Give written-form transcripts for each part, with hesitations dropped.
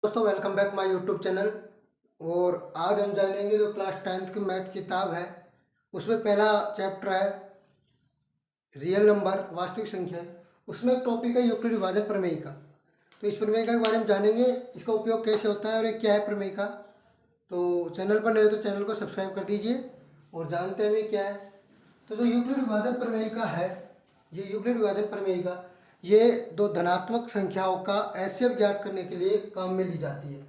दोस्तों welcome back my YouTube channel. और आज हम जानेंगे जो क्लास 10th की मैथ किताब है उसमें पहला चैप्टर है रियल नंबर वास्तविक संख्या है। उसमें एक टॉपिक है यूक्लिड विभाजन प्रमेय का। तो इस प्रमेय के बारे में जानेंगे, इसका उपयोग कैसे होता है और ये क्या है प्रमेय का। तो चैनल पर नए हो तो चैनल को सब्सक्राइब कर दीजिए और जानते हैं ये क्या है। तो जो यूक्लिड विभाजन प्रमेय का है, ये यूक्लिड विभाजन प्रमेय का ये दो धनात्मक संख्याओं का एचसीएफ ज्ञात करने के लिए काम में ली जाती है।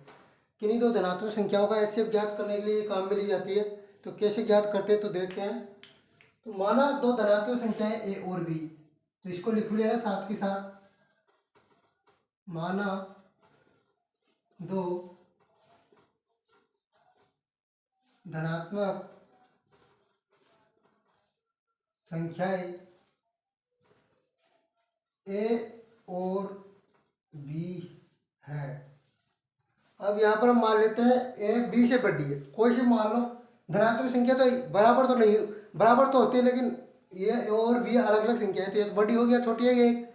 किन्हीं दो धनात्मक संख्याओं का एचसीएफ ज्ञात करने के लिए काम में ली जाती है। तो कैसे ज्ञात करते हैं तो देखते हैं। तो माना दो धनात्मक संख्याएं ए और बी, तो इसको लिख लेना साथ के साथ। माना दो धनात्मक संख्याएं ए और बी है। अब यहाँ पर हम मान लेते हैं ए बी से बड़ी है, कोई सी मान लो धनात्मक संख्या। तो बराबर तो नहीं, बराबर तो होती है लेकिन ये ए और बी अलग अलग संख्या है, तो ये तो बड़ी होगी या छोटी है एक।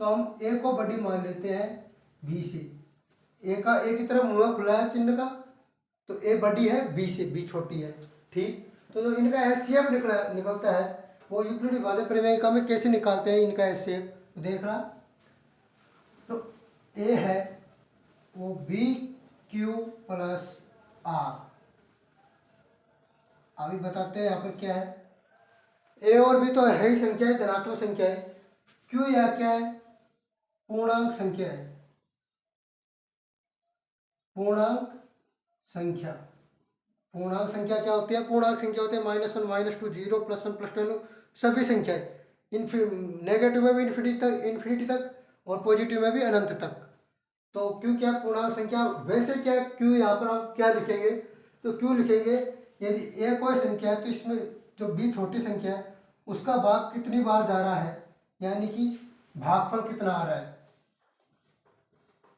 तो हम ए को बड़ी मान लेते हैं बी से। ए का ए की तरफ मुंह खुला है चिन्ह का, तो ए बड़ी है बी से, बी छोटी है। ठीक, तो जो इनका एचसीएफ निकलता है वो यूक्लिड विभाजन प्रमेय में कैसे निकालते हैं इनका एचसीएफ देखना। तो ए है वो बी क्यू प्लस आर। अभी बताते हैं यहाँ पर क्या है। ए और बी तो है ही संख्या है, धनात्मक संख्या है। क्यू या क्या है, पूर्णांक संख्या है। पूर्णांक संख्या, पूर्णांक संख्या क्या होती है, पूर्णांक संख्या होती है -1 -2 0 +1 +2 सभी संख्याएं। नेगेटिव में भी इन्फिनिटी तक और पॉजिटिव में भी अनंत तक। तो क्यू क्या पूर्णांक संख्या, वैसे क्या क्यू यहाँ पर हम क्या लिखेंगे, तो क्यू लिखेंगे यदि ए कोई संख्या है तो इसमें जो बी छोटी संख्या है उसका भाग कितनी बार जा रहा है, यानी कि भागफल कितना आ रहा है।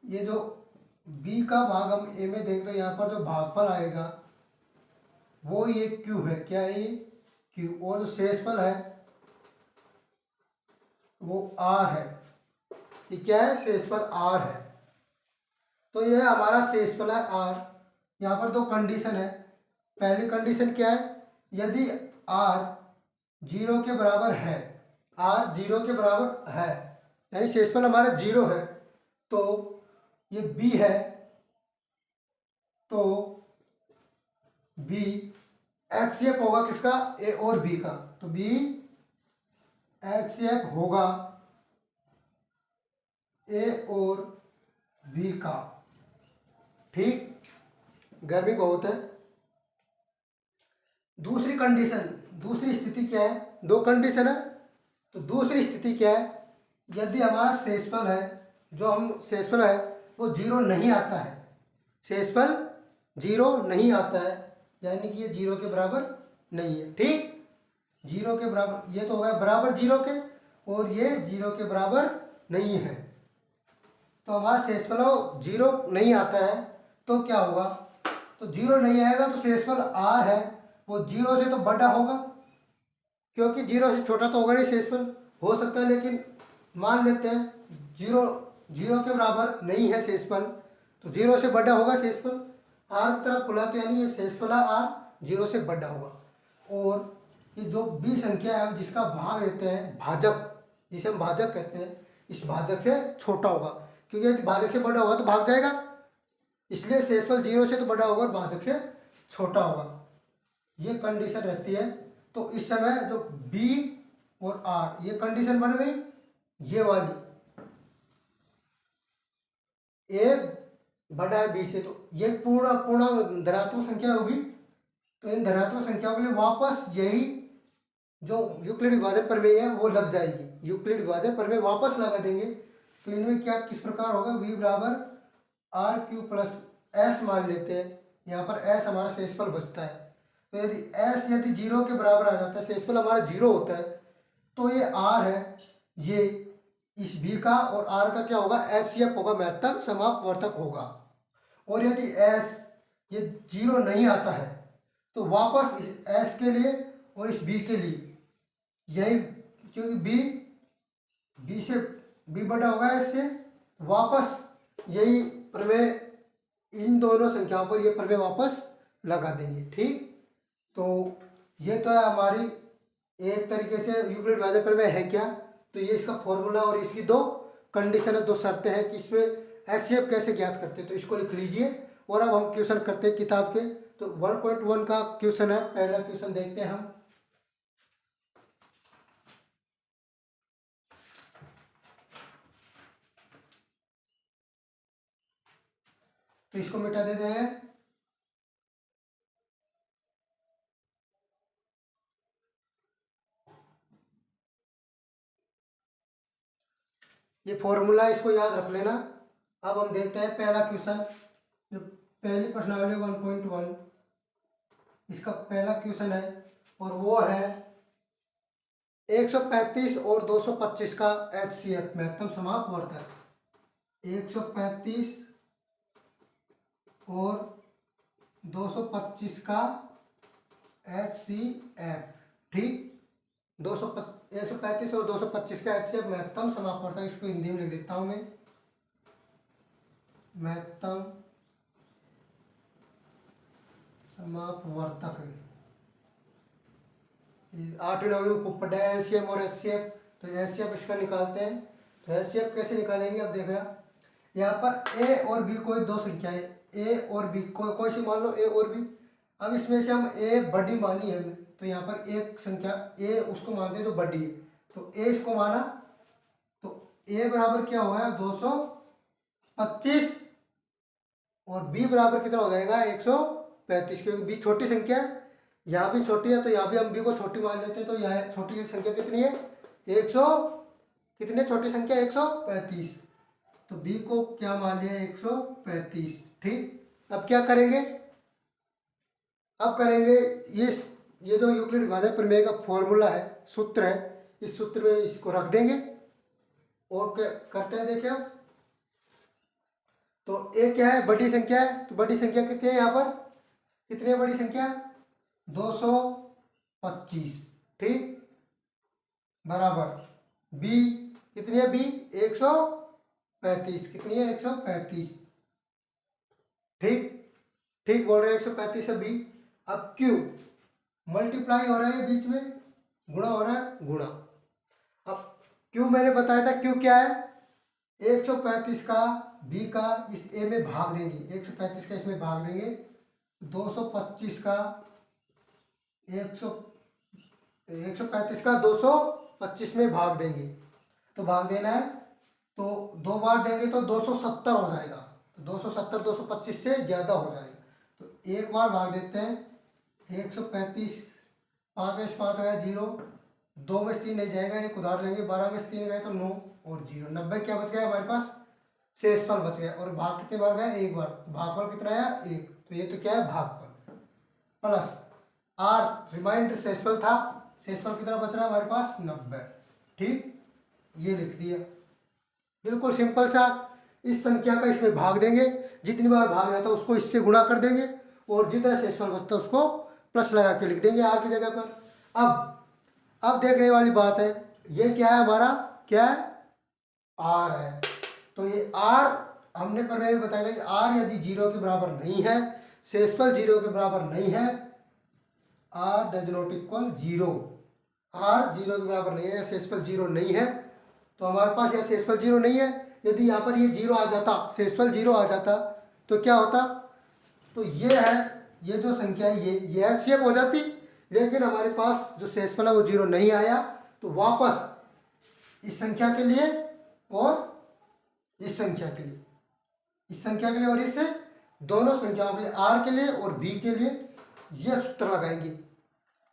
ये जो बी का भाग हम ए में देख, तो यहाँ पर जो भागफल आएगा वो ये क्यू है। क्या है ये क्यू, और जो शेषफल है वो आर है। ये क्या है, शेषफल आर है। तो ये हमारा शेषफल है आर। यहाँ पर दो कंडीशन है। पहली कंडीशन क्या है, यदि आर 0 के बराबर है, आर 0 के बराबर है यानी शेषफल हमारा 0 है, तो ये बी है, तो बी एचसीएफ होगा किसका, ए और बी का। तो बी एचसीएफ होगा ए और बी का। ठीक, गर्मी बहुत है। दूसरी कंडीशन, दूसरी स्थिति क्या है, दो कंडीशन है। तो दूसरी स्थिति क्या है, यदि हमारा शेषफल है, जो हम शेषफल है वो 0 नहीं आता है, शेषफल 0 नहीं आता है, यानी कि ये 0 के बराबर नहीं है। ठीक, 0 के बराबर, ये तो हो गया बराबर 0 के, और ये 0 के बराबर नहीं है। तो हमारा शेषफल 0 नहीं आता है, तो क्या होगा, तो 0 नहीं आएगा तो शेषफल आर है वो 0 से तो बड़ा होगा, क्योंकि 0 से छोटा तो होगा नहीं शेषफल। हो सकता है लेकिन मान लेते हैं 0 के बराबर नहीं है शेषफल, तो 0 से बड़ा होगा शेषफल। आर की तरफ खुला तो यानी ये शेषफल आर 0 से बड़ा होगा। और ये जो बी संख्या है हम जिसका भाग लेते हैं, भाजक जिसे हम भाजक कहते हैं, इस भाजक से छोटा होगा, क्योंकि यदि भाजक से बड़ा होगा तो भाग जाएगा, इसलिए शेषफल 0 से तो बड़ा होगा और भाजक से छोटा होगा। ये कंडीशन रहती है। तो इस समय जो बी और आर ये कंडीशन बन गई, ये वाली ए बड़ा है बी से, तो ये पूर्ण पूर्ण धनात्मक संख्या होगी। तो इन धनात्मक संख्याओं के लिए वापस यही जो यूक्लिड विभाजन प्रमेय है वो लग जाएगी, यूक्लिड विभाजन प्रमेय वापस लगा देंगे। तो इनमें क्या किस प्रकार होगा, v बराबर आर क्यू प्लस एस मान लेते हैं। यहाँ पर एस हमारा शेषफल बचता है। तो यदि एस यदि 0 के बराबर आ जाता है, शेषफल हमारा 0 होता है, तो ये आर है, ये इस बी का और आर का क्या होगा, एचसीएफ होगा, महत्तम समापवर्तक होगा। और यदि एस ये 0 नहीं आता है तो वापस इस एस के लिए और इस बी के लिए यही, क्योंकि बी से बी बड़ा होगा इससे, वापस यही प्रमेय इन दोनों संख्याओं पर ये प्रमेय वापस लगा देंगे। ठीक, तो ये तो है हमारी एक तरीके से यूक्लिड विभाजन प्रमेय है क्या, तो ये इसका फॉर्मूला और इसकी दो कंडीशन है, दो शर्तें हैं कि इसमें एचसीएफ कैसे ज्ञात करते हैं, तो इसको लिख लीजिए। और अब हम क्वेश्चन करते हैं किताब के। तो 1.1 का क्वेश्चन है, पहला क्वेश्चन देखते हैं हम। तो इसको मिटा देते हैं। ये फॉर्मूला इसको याद रख लेना। अब हम देखते हैं पहला क्वेश्चन, जो पहली प्रश्नावली 1.1, इसका पहला क्वेश्चन है और वो है 135 और 225 का एचसीएफ महत्तम समापवर्तक। 135 और 225 का एचसीएफ। ठीक, 135 और 225 का एचसीएफ महत्तम समापवर्तक, इसको हिंदी में लिख देता हूं मैं, महत्तम समापवर्तक। 8वीं 9वीं को पढ़ा है एलसीएम और एचसीएफ, तो एचसीएफ इसका निकालते हैं। तो एचसीएफ कैसे निकालेंगे, अब देख रहा यहाँ पर ए और बी कोई दो संख्या है, ए और बी कोई सी मान लो ए और बी। अब इसमें से हम ए बड़ी मानी है, तो यहाँ पर एक संख्या ए उसको मानते हैं जो बड़ी है, तो ए इसको माना, तो ए बराबर क्या होगा 225 और बी बराबर कितना हो जाएगा 135, क्योंकि बी छोटी संख्या है, यहाँ भी छोटी है, तो यहाँ भी हम बी को छोटी मान लेते हैं। तो यहाँ छोटी संख्या कितनी है 100, कितनी छोटी संख्या 135, तो बी को क्या मान लिया 135। ठीक, अब क्या करेंगे, अब करेंगे ये जो यूक्लिड विभाजन प्रमेय का फॉर्मूला है, सूत्र है, इस सूत्र में इसको रख देंगे और क्या करते हैं देखिए। अब तो ए क्या है, बड़ी संख्या है, तो बड़ी संख्या कितनी है यहाँ पर, कितनी है बड़ी संख्या 225। ठीक, बराबर बी कितनी है, बी 135, कितनी है 135। ठीक, ठीक बोल रहे हैं 135 है बी। अब क्यू मल्टीप्लाई हो रहा है बीच में, गुणा हो रहा है, गुणा। अब क्यू मैंने बताया था, क्यू क्या है 135 का बी का इस ए में भाग देंगे, 135 का इसमें भाग देंगे, 225 का 135 का 225 में भाग देंगे, तो भाग देना है, तो दो बार देंगे तो 270 हो जाएगा, तो 270 225 से ज़्यादा हो जाएगा, तो एक बार भाग देते हैं 135, 5 में 5 गया 0, 2 में 3 नहीं जाएगा, एक उधार लेंगे, 12 में 3 गए तो 9 और 0, 90 क्या बच गया हमारे पास, शेषफल बच गया। और भाग कितने बार गया, एक बार, भागफल कितना आया 1, तो ये तो क्या है भागफल, प्लस आर रिमाइंडर शेषफल था, शेषफल कितना बच रहा है हमारे पास 90। ठीक, ये लिख दिया, बिल्कुल सिंपल सा। इस संख्या का इसमें भाग देंगे, जितनी बार भाग जाता है उसको इससे गुणा कर देंगे और जितना शेषफल बचता है उसको प्लस लगा के लिख देंगे आर की जगह पर। अब देखने वाली बात है, ये क्या है हमारा, क्या है आर है, तो ये आर हमने प्रमेय में बताया कि आर यदि 0 के बराबर नहीं है, शेषफल 0 के बराबर नहीं है, r does not equal 0, r 0 के बराबर नहीं है, शेषफल 0 नहीं है, तो हमारे पास यह शेषफल 0 नहीं है। यदि यहाँ पर ये 0 आ जाता, शेषफल 0 आ जाता, तो क्या होता, तो ये है, ये जो संख्या है ये एचसीएफ हो जाती, लेकिन हमारे पास जो शेषफल है वो 0 नहीं आया, तो वापस इस संख्या के लिए और इस संख्या के लिए, इस संख्या के लिए और इस दोनों संख्याओं के लिए, आर के लिए और बी के लिए ये सूत्र लगाएंगे।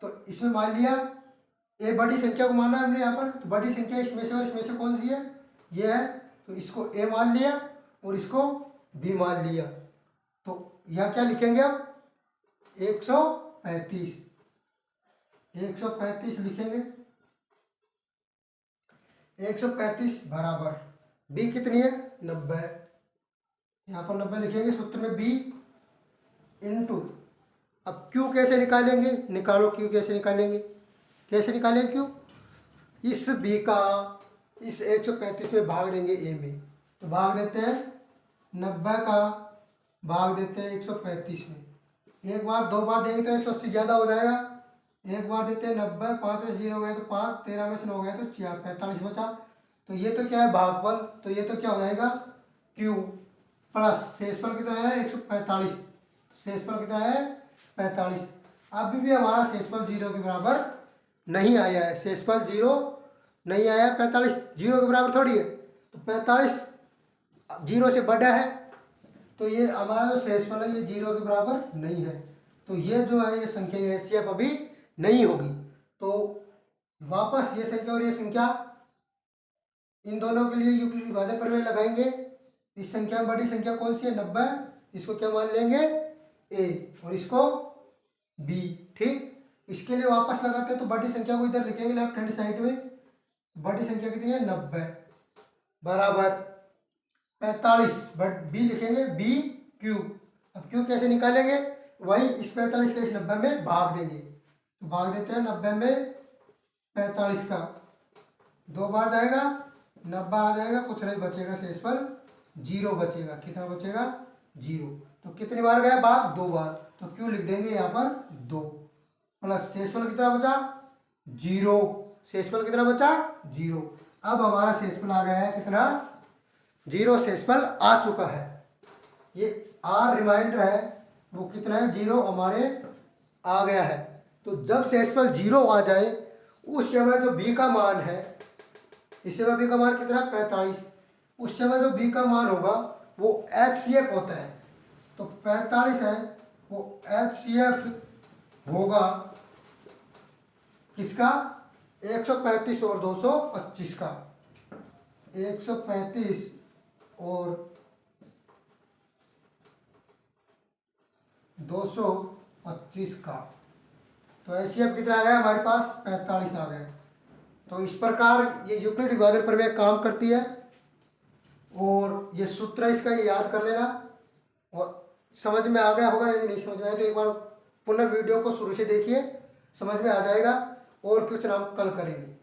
तो इसमें मान लिया ए बड़ी संख्या को माना हमने यहाँ पर, तो बड़ी संख्या इसमें से और इसमें से कौन सी है, ये है, तो इसको ए मान लिया और इसको बी मान लिया, तो यहाँ क्या लिखेंगे अब 135, 135 लिखेंगे, 135 बराबर बी कितनी है 90, यहाँ पर 90 लिखेंगे सूत्र में बी इंटू। अब क्यू कैसे निकालेंगे, निकालो क्यू कैसे निकालेंगे, कैसे निकालेंगे क्यू, इस बी का इस 135 में भाग देंगे ए में, तो भाग देते हैं 90 का भाग देते हैं 135 में। एक बार दो बार देंगे तो 180 ज़्यादा हो जाएगा। एक बार देते हैं 90, 5 में 0 हो गया तो 5, 13 में से 9 हो गया तो 45 बचा। तो ये तो क्या है भागफल, तो ये तो क्या हो जाएगा Q प्लस शेषफल कितना है 145, शेषफल कितना है 45। अभी भी हमारा शेषफल 0 के बराबर नहीं आया है, शेषफल 0 नहीं आया है, 45 0 के बराबर थोड़ी है, तो 45 0 से बड़ा है, तो ये हमारा जो शेषफल है ये 0 के बराबर नहीं है। तो ये जो है ये संख्या ये HCF अभी नहीं होगी। तो वापस ये संख्या और ये संख्या इन दोनों के लिए यूक्लिड विभाजन प्रमेय लगाएंगे। इस संख्या में बड़ी संख्या कौन सी है 90, इसको क्या मान लेंगे A और इसको B। ठीक, इसके लिए वापस लगाते हैं तो बड़ी संख्या को इधर लिखेंगे लेफ्ट हैंड साइड में। बड़ी संख्या कितनी है 90 बराबर 45, बट B लिखेंगे B Q। अब Q कैसे निकालेंगे, वही इस 45 का इस 90 में भाग देंगे। तो भाग देते हैं 90 में 45 का, दो बार जाएगा 90 आ जाएगा, कुछ नहीं बचेगा, शेषफल 0 बचेगा। कितना बचेगा 0। तो कितनी बार गया भाग, 2 बार, तो Q लिख देंगे यहाँ पर 2 प्लस शेषफल कितना बचा 0, शेषफल कितना बचा 0। अब हमारा शेषफल आ गया है कितना 0, शेषफल आ चुका है। ये R रिमाइंडर है वो कितना है 0 हमारे आ गया है। तो जब शेषफल 0 आ जाए उस समय जो B का मान है, इस समय B का मान कितना 45, उस समय जो B का मान होगा वो HCF होता है। तो 45 है वो HCF होगा किसका 135 और 225 का, 135 और 225 का। तो HCF कितना आ गया हमारे पास 45 आ गया। तो इस प्रकार ये यूक्लिड विभाजन प्रमेय काम करती है। और ये सूत्र इसका ये याद कर लेना, और समझ में आ गया होगा। यदि नहीं समझ में आया तो एक बार पुनः वीडियो को शुरू से देखिए, समझ में आ जाएगा। और क्वेश्चन हम कल करेंगे।